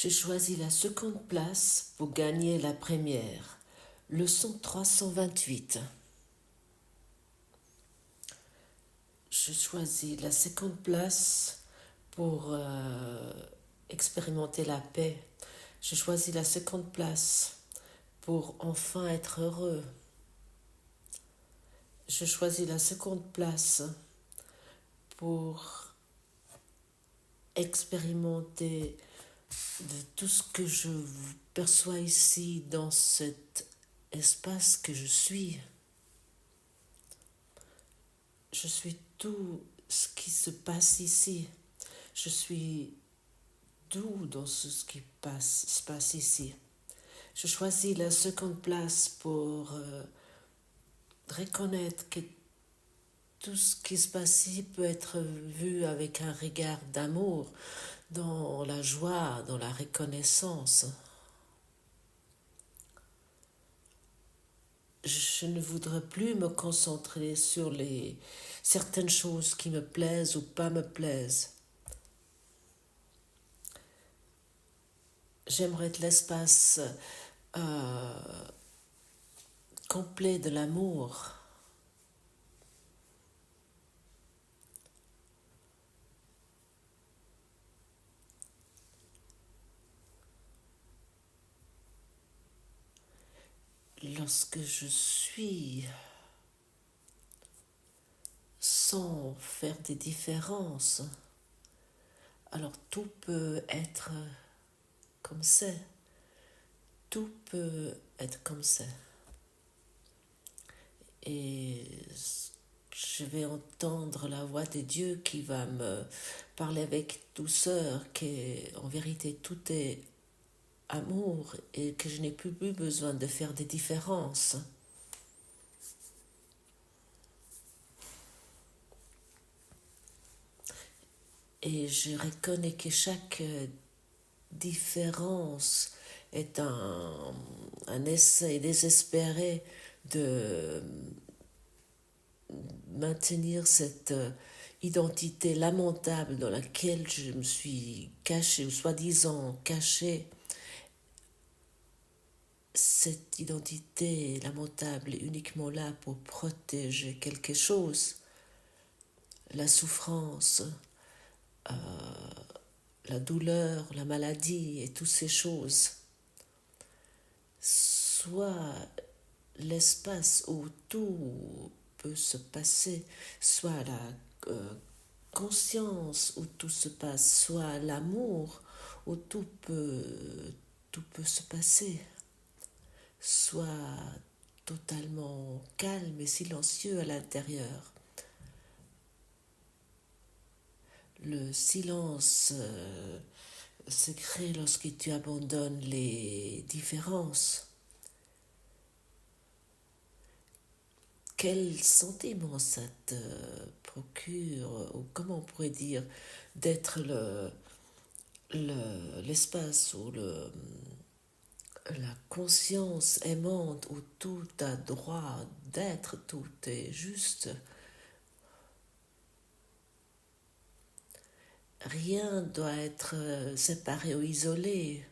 J'ai choisi la seconde place pour gagner la première. Leçon 328. Je choisis la seconde place pour expérimenter la paix. Je choisis la seconde place pour enfin être heureux. Je choisis la seconde place pour expérimenter de tout ce que je perçois ici dans cet espace que je suis. Je suis tout ce qui se passe ici. Je suis tout dans ce qui se passe ici. Je choisis la seconde place pour reconnaître que tout ce qui se passe ici peut être vu avec un regard d'amour, dans la joie, dans la reconnaissance. Je ne voudrais plus me concentrer sur certaines choses qui me plaisent ou pas me plaisent. J'aimerais être l'espace complet de l'amour. Lorsque je suis sans faire des différences, alors tout peut être comme c'est. Tout peut être comme c'est. Et je vais entendre la voix de Dieu qui va me parler avec douceur, qu'en vérité tout est amour et que je n'ai plus besoin de faire des différences. Et je reconnais que chaque différence est un essai désespéré de maintenir cette identité lamentable dans laquelle je me suis cachée, ou soi-disant cachée. Cette identité lamentable est uniquement là pour protéger quelque chose, la souffrance, la douleur, la maladie et toutes ces choses. Soit l'espace où tout peut se passer, soit la conscience où tout se passe, soit l'amour où tout peut se passer, soit totalement calme et silencieux à l'intérieur. Le silence se crée lorsque tu abandonnes les différences. Quel sentiment ça te procure, ou comment on pourrait dire, d'être l'espace où la conscience aimante, où tout a droit d'être, tout est juste. Rien doit être séparé ou isolé.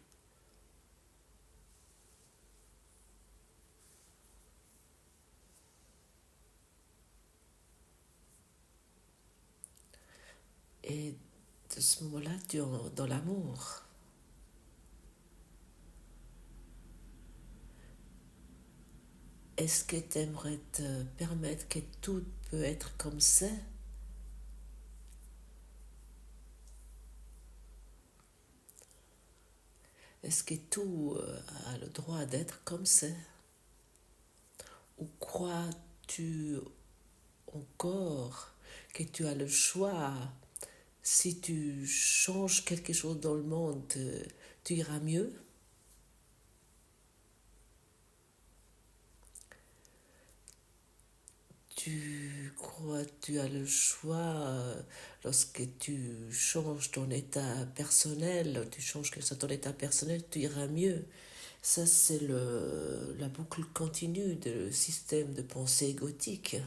Et de ce moment-là, tu es dans l'amour. Est-ce que tu aimerais te permettre que tout peut être comme c'est? Est-ce que tout a le droit d'être comme c'est? Ou crois-tu encore que tu as le choix? Si tu changes quelque chose dans le monde, tu iras mieux? Tu crois que tu as le choix lorsque tu changes ton état personnel, tu changes quelque chose dans ton état personnel, tu iras mieux. Ça, c'est la boucle continue du système de pensée égotique.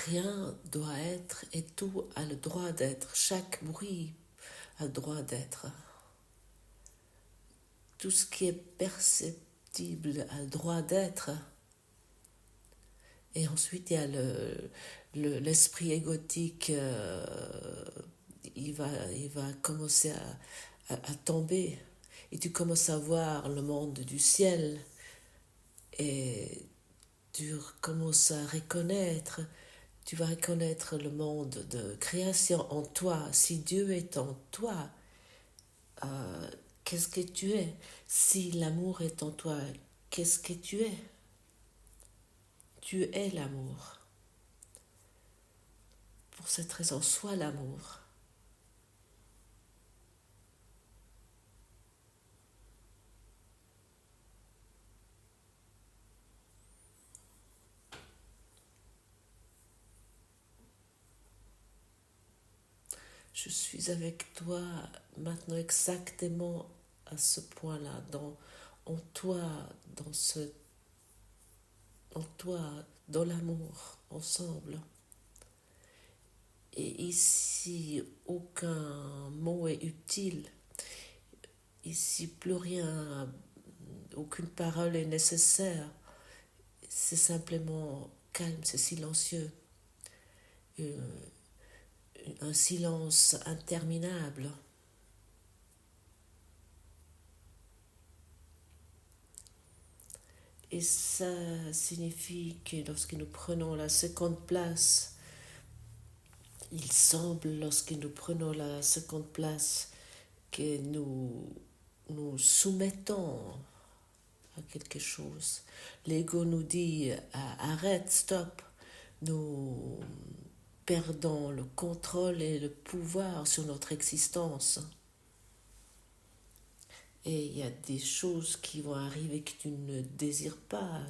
rien doit être et tout a le droit d'être. Chaque bruit a le droit d'être. Tout ce qui est perceptible a le droit d'être. Et ensuite, il y a l'esprit égotique, il va commencer à tomber. Et tu commences à voir le monde du ciel. Et tu commences à reconnaître, tu vas reconnaître le monde de création en toi. Si Dieu est en toi, qu'est-ce que tu es? Si l'amour est en toi, qu'est-ce que tu es? Tu es l'amour. Pour cette raison, sois l'amour. Je suis avec toi maintenant exactement à ce point-là, en toi, en toi, dans l'amour, ensemble. Et ici, aucun mot est utile. Ici, plus rien, aucune parole est nécessaire. C'est simplement calme, c'est silencieux. Un silence interminable. Et ça signifie que lorsque nous prenons la seconde place, il semble, lorsque nous prenons la seconde place, que nous soumettons à quelque chose. L'ego nous dit arrête, stop. Nous perdons le contrôle et le pouvoir sur notre existence. Et il y a des choses qui vont arriver que tu ne désires pas.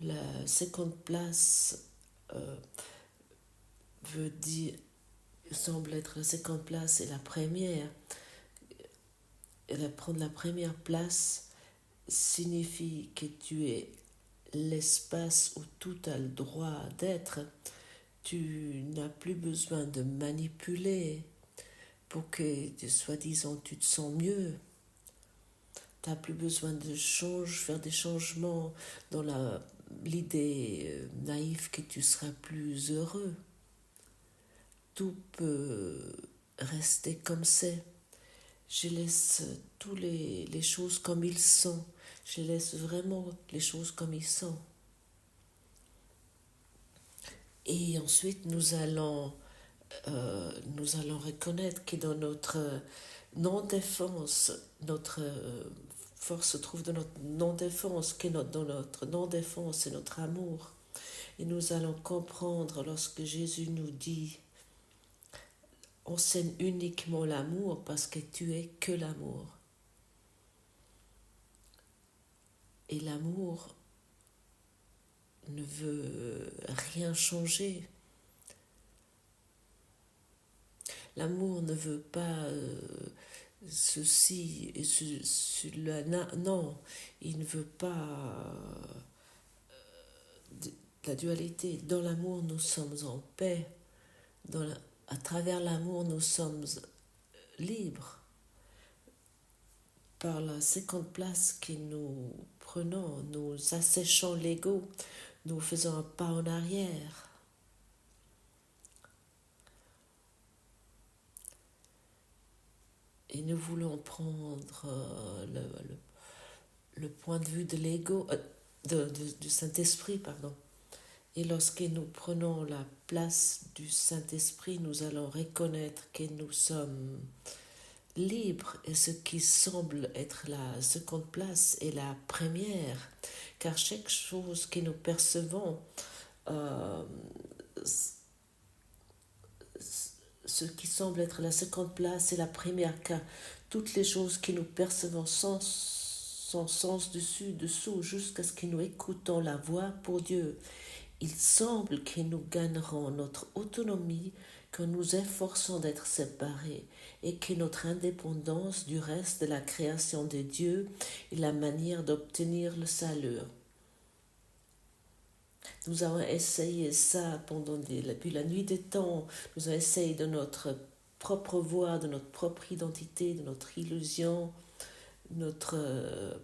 La seconde place veut dire, semble être la seconde place et la première. Et prendre la première place signifie que tu es l'espace où tout a le droit d'être. Tu n'as plus besoin de manipuler pour que, soi-disant, tu te sens mieux. Tu n'as plus besoin de faire des changements dans l'idée naïve que tu seras plus heureux. Tout peut rester comme c'est. Je laisse toutes les choses comme ils sont. Je laisse vraiment les choses comme ils sont. Et ensuite, nous allons reconnaître que dans notre non-défense, notre force se trouve dans notre non-défense, que dans notre non-défense, c'est notre amour. Et nous allons comprendre lorsque Jésus nous dit enseigne uniquement l'amour parce que tu es que l'amour. Et l'amour ne veut rien changer. L'amour ne veut pas ceci et cela. Non, il ne veut pas la dualité. Dans l'amour, nous sommes en paix. À travers l'amour, nous sommes libres. Par la seconde place que nous prenons, nous asséchons l'ego, nous faisons un pas en arrière. Et nous voulons prendre le point de vue de l'ego, du Saint-Esprit, pardon. Et lorsque nous prenons la place du Saint-Esprit, nous allons reconnaître que nous sommes libres et ce qui semble être la seconde place est la première, car chaque chose que nous percevons, ce qui semble être la seconde place est la première, car toutes les choses que nous percevons sont sens dessus, dessous, jusqu'à ce que nous écoutons la voix pour Dieu. Il semble que nous gagnerons notre autonomie quand nous efforçons d'être séparés et que notre indépendance du reste de la création de Dieu est la manière d'obtenir le salut. Nous avons essayé ça depuis la nuit des temps. Nous avons essayé de notre propre voix, de notre propre identité, de notre illusion, notre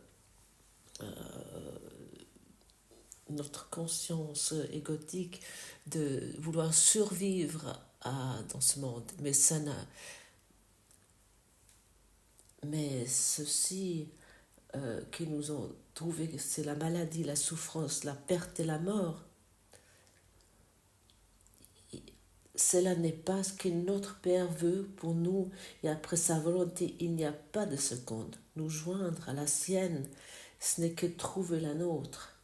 conscience égotique de vouloir survivre dans ce monde. Mais ceci qui nous ont trouvé, c'est la maladie, la souffrance, la perte et la mort. Cela n'est pas ce que notre Père veut pour nous, et après sa volonté, il n'y a pas de seconde. Nous joindre à la sienne, ce n'est que trouver la nôtre.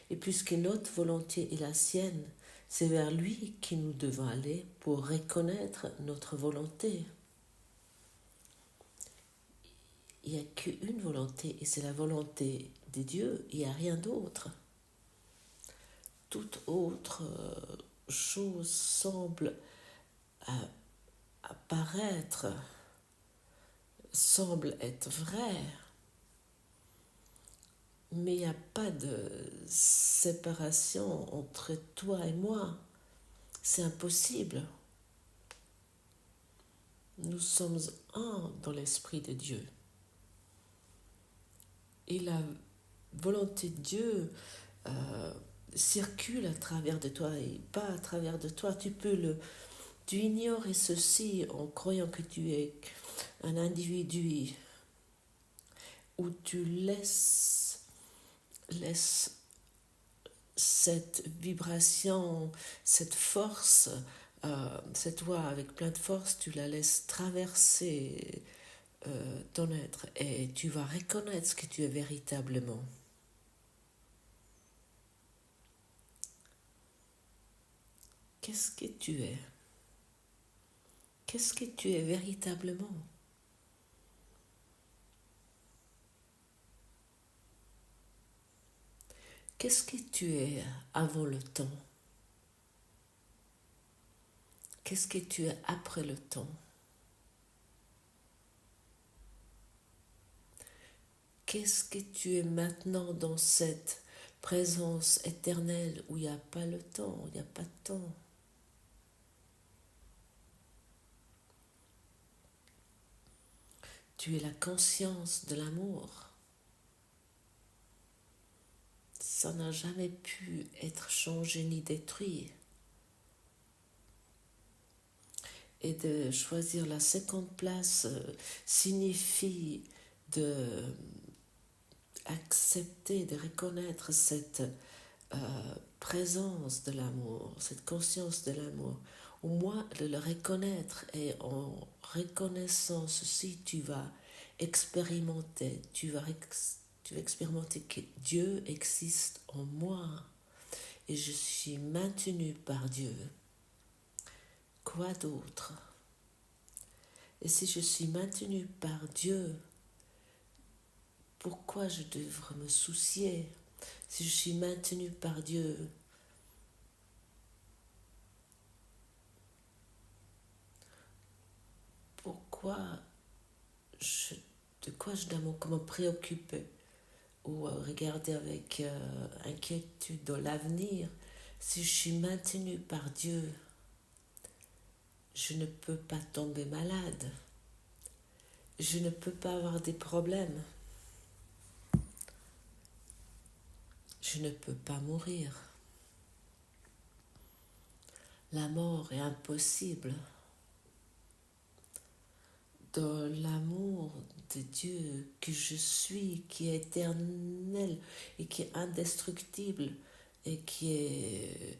Et puisque notre volonté est la sienne, c'est vers lui que nous devons aller pour reconnaître notre volonté. Il n'y a qu'une volonté, et c'est la volonté de Dieu, il n'y a rien d'autre. Toute autre chose semble apparaître, semble être vrai, mais il n'y a pas de séparation entre toi et moi. C'est impossible. Nous sommes un dans l'Esprit de Dieu. Et la volonté de Dieu circule à travers de toi et pas à travers de toi. Tu ignores ceci en croyant que tu es un individu où tu laisses cette vibration, cette force, cette voix avec plein de force, tu la laisses traverser ton être et tu vas reconnaître ce que tu es véritablement. Qu'est-ce que tu es? Qu'est-ce que tu es véritablement? Qu'est-ce que tu es avant le temps? Qu'est-ce que tu es après le temps? Qu'est-ce que tu es maintenant dans cette présence éternelle où il n'y a pas le temps, où il n'y a pas de temps? Tu es la conscience de l'amour. Ça n'a jamais pu être changé ni détruit. Et de choisir la seconde place signifie d'accepter, de reconnaître cette présence de l'amour, cette conscience de l'amour. Au moins de le reconnaître, et en reconnaissant ceci, tu vas expérimenter, tu vas expérimenter que Dieu existe en moi et je suis maintenu par Dieu. Quoi d'autre? Et si je suis maintenu par Dieu, pourquoi je devrais me soucier? Si je suis maintenu par Dieu, de quoi je dois me préoccuper ou regarder avec inquiétude dans l'avenir? Si je suis maintenu par Dieu, je ne peux pas tomber malade. Je ne peux pas avoir des problèmes. Je ne peux pas mourir. La mort est impossible. Dans l'amour de Dieu que je suis, qui est éternel et qui est indestructible et qui est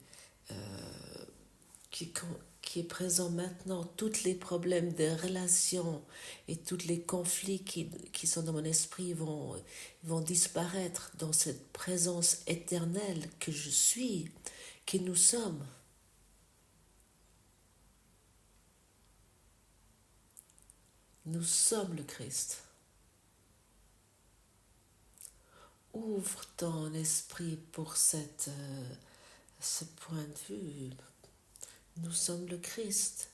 présent maintenant, tous les problèmes de relations et tous les conflits qui sont dans mon esprit vont disparaître dans cette présence éternelle que je suis, que nous sommes. Nous sommes le Christ. Ouvre ton esprit pour ce point de vue. Nous sommes le Christ.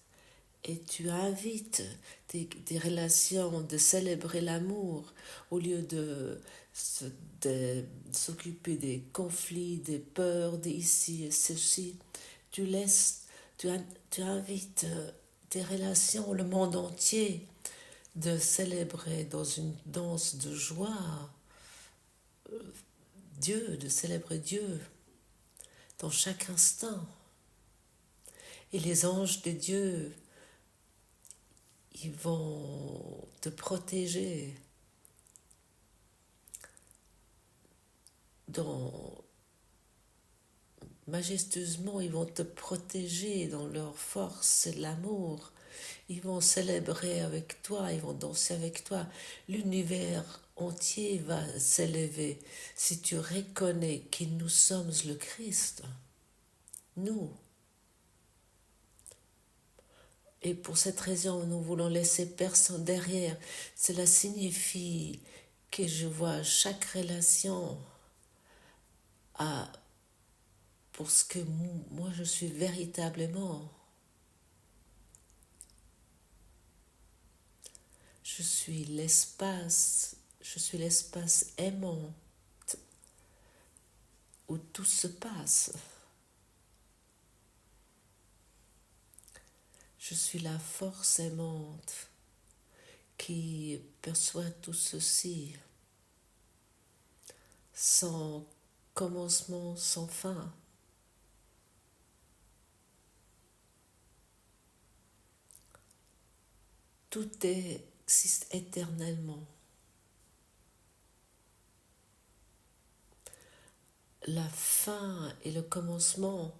et tu invites tes relations de célébrer l'amour au lieu de s'occuper des conflits, des peurs, des ici et ceci. Tu laisses, tu invites tes relations, le monde entier, de célébrer dans une danse de joie Dieu, de célébrer Dieu dans chaque instant. Et les anges de Dieu, ils vont te protéger majestueusement, ils vont te protéger dans leur force et l'amour. Ils vont célébrer avec toi, ils vont danser avec toi. L'univers entier va s'élever si tu reconnais que nous sommes le Christ. Nous. Et pour cette raison, nous voulons laisser personne derrière. Cela signifie que je vois chaque relation pour ce que moi je suis véritablement. Je suis l'espace aimant où tout se passe. Je suis la force aimante qui perçoit tout ceci sans commencement, sans fin. Tout existe éternellement. La fin et le commencement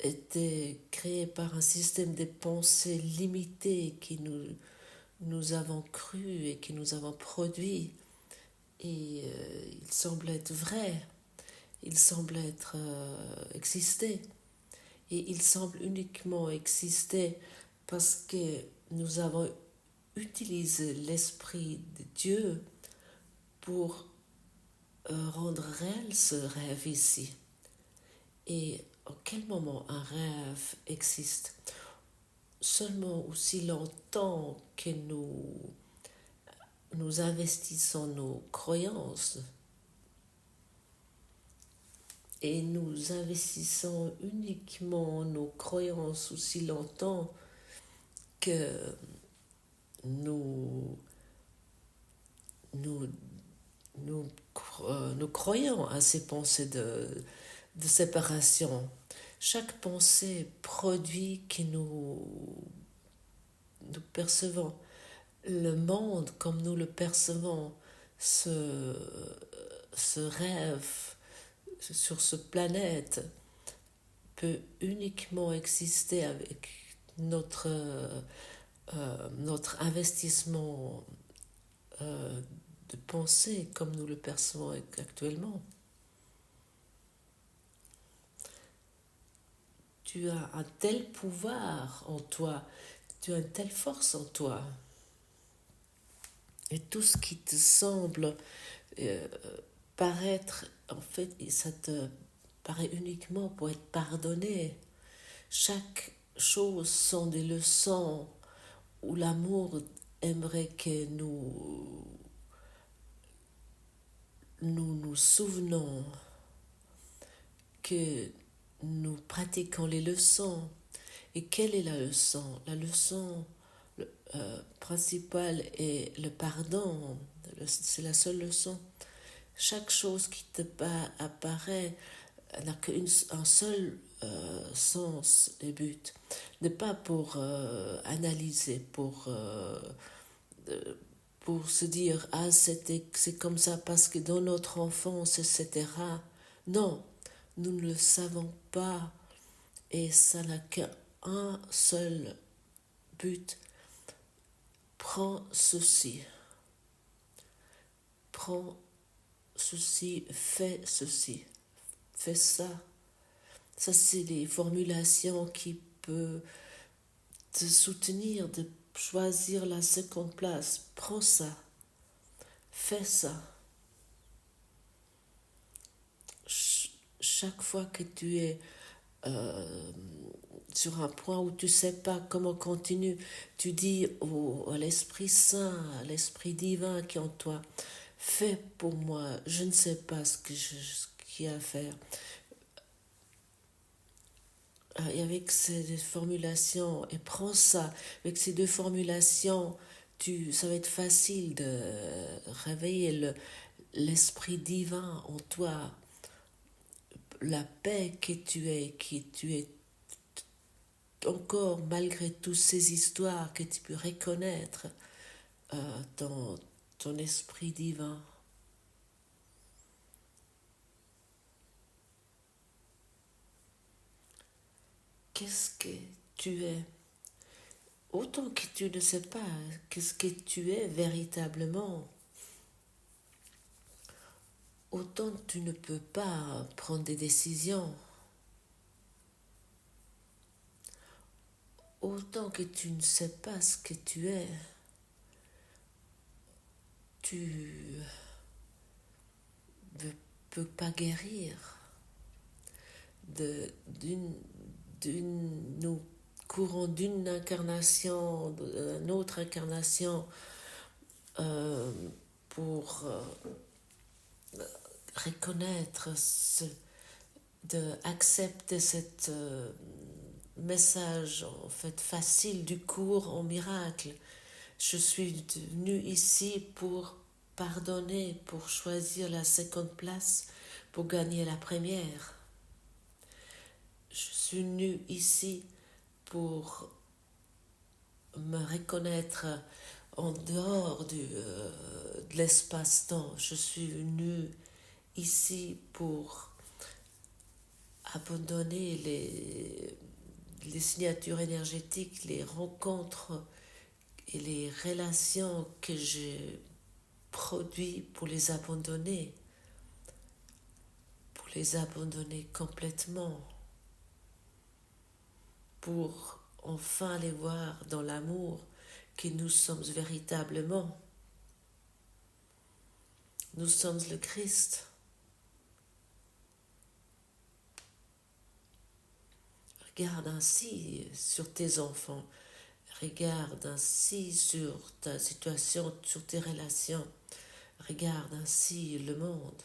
étaient créés par un système de pensée limité qui nous avons cru et qui nous avons produit. Et il semble être vrai, il semble être exister. Et il semble uniquement exister parce que nous avons utilisé l'Esprit de Dieu pour rendre réel ce rêve ici. Et en quel moment un rêve existe? Seulement aussi longtemps que nous investissons nos croyances et nous investissons uniquement nos croyances aussi longtemps que nous croyons à ces pensées de séparation. Chaque pensée produit que nous percevons. Le monde comme nous le percevons, ce rêve sur cette planète peut uniquement exister avec notre investissement de pensée comme nous le percevons actuellement. Tu as un tel pouvoir en toi, tu as une telle force en toi. Et tout ce qui te semble paraître, en fait, ça te paraît uniquement pour être pardonné. Chaque chose sont des leçons où l'amour aimerait que nous souvenons que nous pratiquons les leçons. Et quelle est la leçon? La leçon principale est le pardon. C'est la seule leçon. Chaque chose qui te apparaît n'a qu'un seul sens et but. Ne pas pour analyser, pour se dire « Ah, c'est comme ça parce que dans notre enfance, etc. » Non, nous ne le savons pas et ça n'a qu'un seul but. Prends ceci. Prends ceci, fais ceci. Fais ça. Ça, c'est les formulations qui peuvent te soutenir de choisir la seconde place. Prends ça. Fais ça. Chaque fois que tu es sur un point où tu ne sais pas comment continuer, tu dis à l'Esprit Saint, à l'Esprit divin qui est en toi, fais pour moi, je ne sais pas ce qu'il y a à faire. Et avec ces formulations, et prends ça, avec ces deux formulations, ça va être facile de réveiller l'Esprit divin en toi, la paix que tu es encore malgré toutes ces histoires que tu peux reconnaître dans ton esprit divin. Qu'est-ce que tu es? Autant que tu ne sais pas qu'est-ce que tu es véritablement, autant tu ne peux pas prendre des décisions. Autant que tu ne sais pas ce que tu es, tu ne peux pas guérir. Nous courons d'une incarnation à une autre incarnation pour reconnaître, accepter cette message en fait facile du cours en miracle. Je suis venue ici pour pardonner, pour choisir la seconde place, pour gagner la première. Je suis venue ici pour me reconnaître en dehors de l'espace-temps. Je suis venue ici pour abandonner les signatures énergétiques, les rencontres et les relations que j'ai produites pour les abandonner complètement, pour enfin les voir dans l'amour que nous sommes véritablement. Nous sommes le Christ. Regarde ainsi sur tes enfants, regarde ainsi sur ta situation, sur tes relations, regarde ainsi le monde.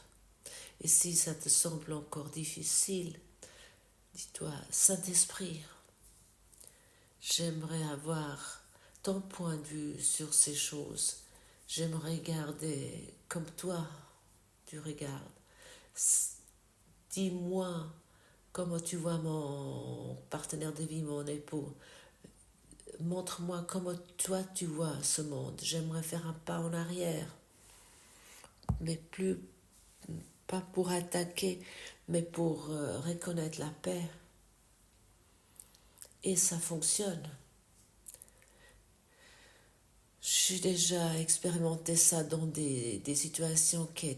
Et si ça te semble encore difficile, dis-toi, Saint-Esprit, j'aimerais avoir ton point de vue sur ces choses. J'aimerais regarder comme toi, tu regardes. Dis-moi comment tu vois mon partenaire de vie, mon époux. Montre-moi comment toi tu vois ce monde. J'aimerais faire un pas en arrière, mais pas pour attaquer, mais pour reconnaître la paix. Et ça fonctionne. J'ai déjà expérimenté ça dans des situations qui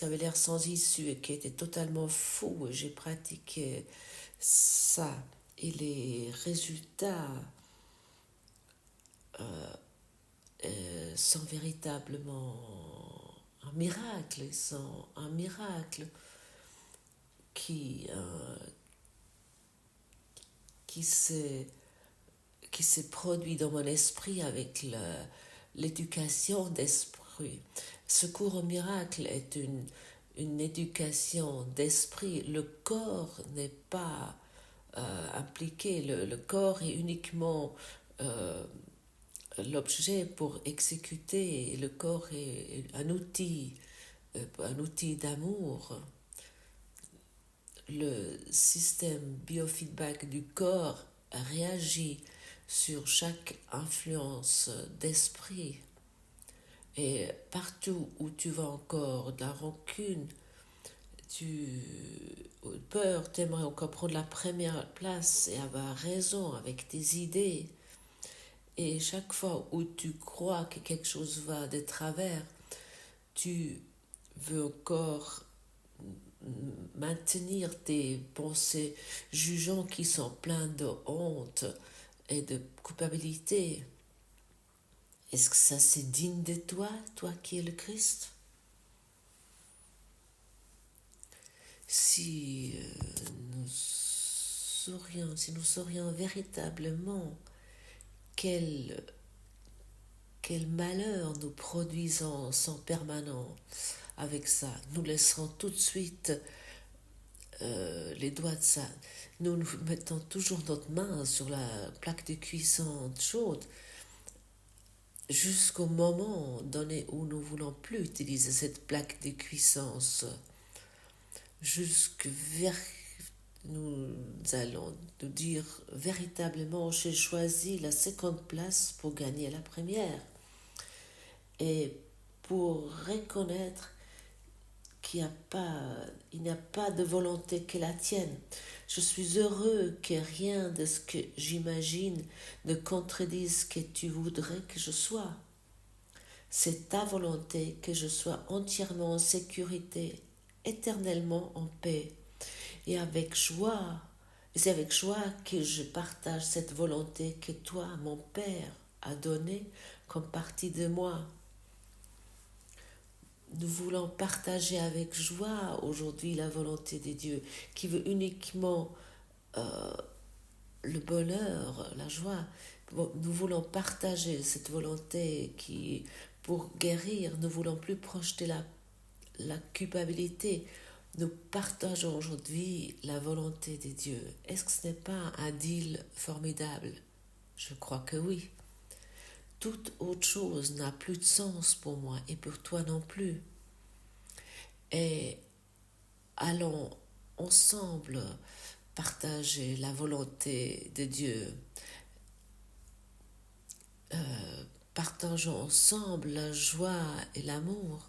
avaient l'air sans issue et qui étaient totalement fous. J'ai pratiqué ça et les résultats sont véritablement un miracle. Ils sont un miracle qui s'est produit dans mon esprit avec l'éducation d'esprit. Ce cours au miracle est une éducation d'esprit. Le corps n'est pas impliqué. Le corps est uniquement l'objet pour exécuter. Le corps est un outil d'amour. Le système biofeedback du corps réagit sur chaque influence d'esprit. Et partout où tu vas encore de la rancune, peur, tu aimerais encore prendre la première place et avoir raison avec tes idées. Et chaque fois où tu crois que quelque chose va de travers, tu veux encore maintenir tes pensées jugeantes qui sont pleines de honte et de culpabilité. Est-ce que ça c'est digne de toi, toi qui es le Christ? Si nous si nous saurions véritablement quel, quel malheur nous produisons en permanence avec ça, nous laisserons tout de suite les doigts de ça. Nous mettons toujours notre main sur la plaque de cuisson chaude jusqu'au moment donné où nous ne voulons plus utiliser cette plaque de cuissance. Nous allons nous dire véritablement, j'ai choisi la seconde place pour gagner la première. Et pour reconnaître qu'il n'y a pas de volonté que la tienne. Je suis heureux que rien de ce que j'imagine ne contredise ce que tu voudrais que je sois. C'est ta volonté que je sois entièrement en sécurité, éternellement en paix. Et c'est avec joie que je partage cette volonté que toi, mon Père, as donnée comme partie de moi. Nous voulons partager avec joie aujourd'hui la volonté de Dieu qui veut uniquement le bonheur, la joie. Nous voulons partager cette volonté qui, pour guérir, nous voulons plus projeter la culpabilité. Nous partageons aujourd'hui la volonté de Dieu. Est-ce que ce n'est pas un deal formidable? Je crois que oui. Toute autre chose n'a plus de sens pour moi et pour toi non plus. Et allons ensemble partager la volonté de Dieu. Partageons ensemble la joie et l'amour.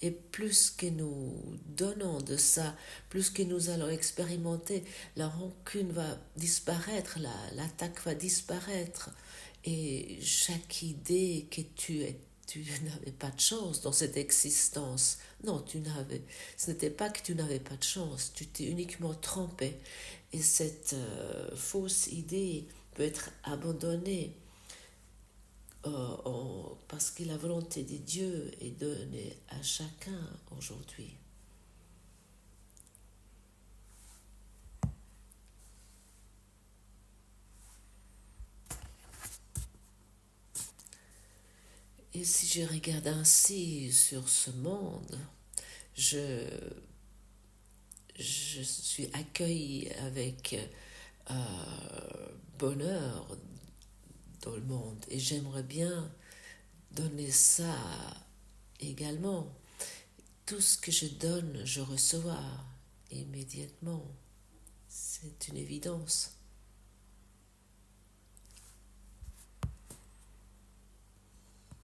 Et plus que nous donnons de ça, plus que nous allons expérimenter, la rancune va disparaître, l'attaque va disparaître. Et chaque idée que tu n'avais pas de chance dans cette existence. Non, ce n'était pas que tu n'avais pas de chance, tu t'es uniquement trompé. Et cette fausse idée peut être abandonnée parce que la volonté de Dieu est donnée à chacun aujourd'hui. Et si je regarde ainsi sur ce monde, je suis accueilli avec bonheur dans le monde et j'aimerais bien donner ça également. Tout ce que je donne, je reçois immédiatement. C'est une évidence.